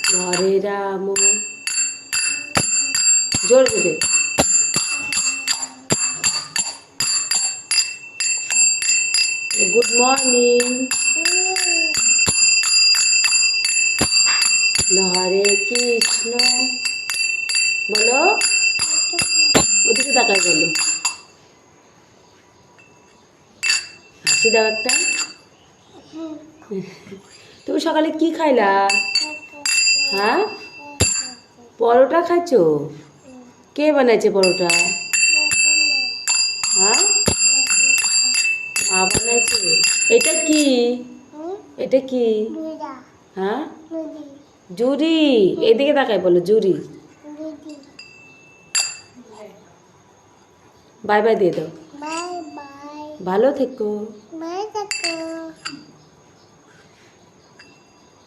হরে রাম। জোর করে। Good morning. Hare Krishna. বলো, ওদিকে তাকায় বলো। হাসি দাও একটা। তুমি সকালে কি খাইলা? হ্যাঁ, পরোটা খাচ্ছ? কে বানাইছে পরোটা? হ্যাঁ, মা বানাইছে। এটা কি? এটা কি? হ্যাঁ, জুরি। এদিকে তাকায় বলো, জুরি। বাই বাই দিয়ে দাও। Bye bye. ভালো থেকো। বাই থাকো।